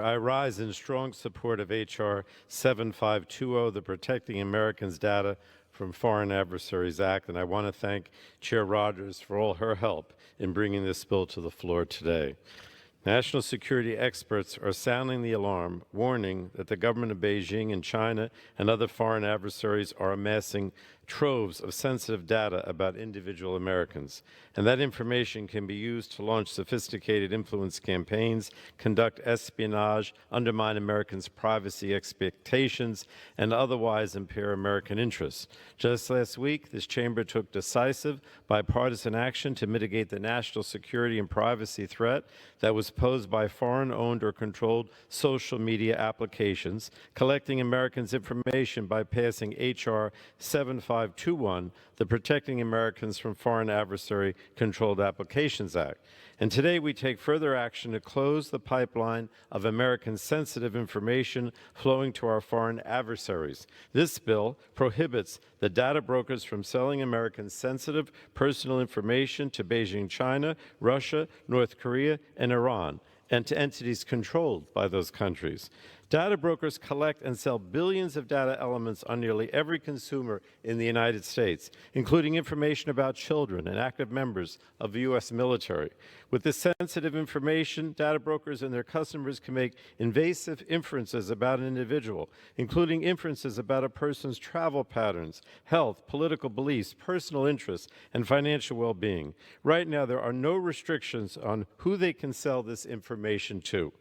I rise in strong support of H.R. 7520, the Protecting Americans' Data from Foreign Adversaries Act, and I want to thank Chair Rogers for all her help in bringing this bill to the floor today. National security experts are sounding the alarm, warning that the government of Beijing and China and other foreign adversaries are amassing troves of sensitive data about individual Americans, and that information can be used to launch sophisticated influence campaigns, conduct espionage, undermine Americans' privacy expectations, and otherwise impair American interests. Just last week, this chamber took decisive bipartisan action to mitigate the national security and privacy threat that was posed by foreign-owned or controlled social media applications, collecting Americans' information by passing H.R. 7521, the Protecting Americans from Foreign Adversary Controlled Applications Act. And today we take further action to close the pipeline of American sensitive information flowing to our foreign adversaries. This bill prohibits the data brokers from selling American sensitive personal information to Beijing, China, Russia, North Korea, and Iran, and to entities controlled by those countries. Data brokers collect and sell billions of data elements on nearly every consumer in the United States, including information about children and active members of the U.S. military. With this sensitive information, data brokers and their customers can make invasive inferences about an individual, including inferences about a person's travel patterns, health, political beliefs, personal interests, and financial well-being. Right now, there are no restrictions on who they can sell this information to.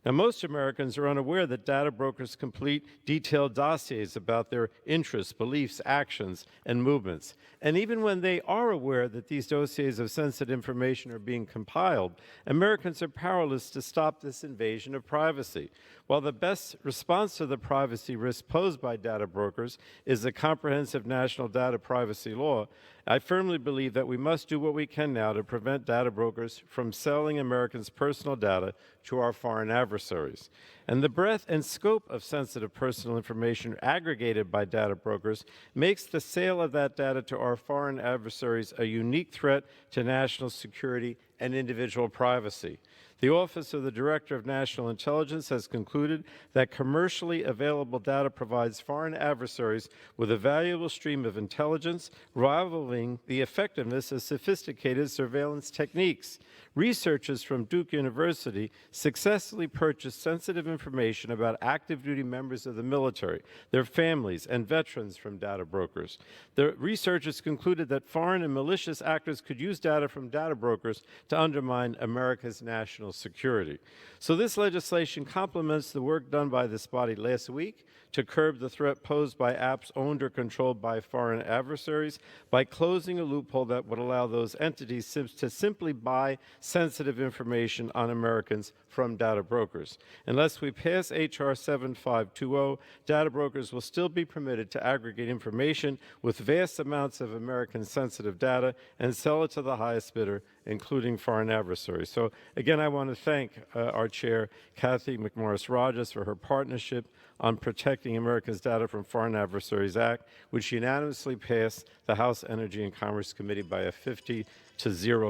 Now, most Americans are unaware that data brokers complete detailed dossiers about their interests, beliefs, actions, and movements. And even when they are aware that these dossiers of sensitive information are being compiled, Americans are powerless to stop this invasion of privacy. While the best response to the privacy risk posed by data brokers is a comprehensive national data privacy law, I firmly believe that we must do what we can now to prevent data brokers from selling Americans' personal data to our foreign adversaries. And the breadth and scope of sensitive personal information aggregated by data brokers makes the sale of that data to our foreign adversaries a unique threat to national security and individual privacy. The Office of the Director of National Intelligence has concluded that commercially available data provides foreign adversaries with a valuable stream of intelligence, rivaling the effectiveness of sophisticated surveillance techniques. Researchers from Duke University successfully purchased sensitive information about active duty members of the military, their families, and veterans from data brokers. The researchers concluded that foreign and malicious actors could use data from data brokers to undermine America's national security. So this legislation complements the work done by this body last week to curb the threat posed by apps owned or controlled by foreign adversaries by closing a loophole that would allow those entities to simply buy sensitive information on Americans from data brokers. Unless we pass H.R. 7520, data brokers will still be permitted to aggregate information with vast amounts of American sensitive data and sell it to the highest bidder, including foreign adversaries. So again, I want to thank our chair, Kathy McMorris Rogers, for her partnership on Protecting Americans' Data from Foreign Adversaries Act, which unanimously passed the House Energy and Commerce Committee by a 50-0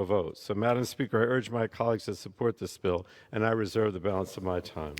vote. So, Madam Speaker, I urge my colleagues to support this bill, and I reserve the balance of my time.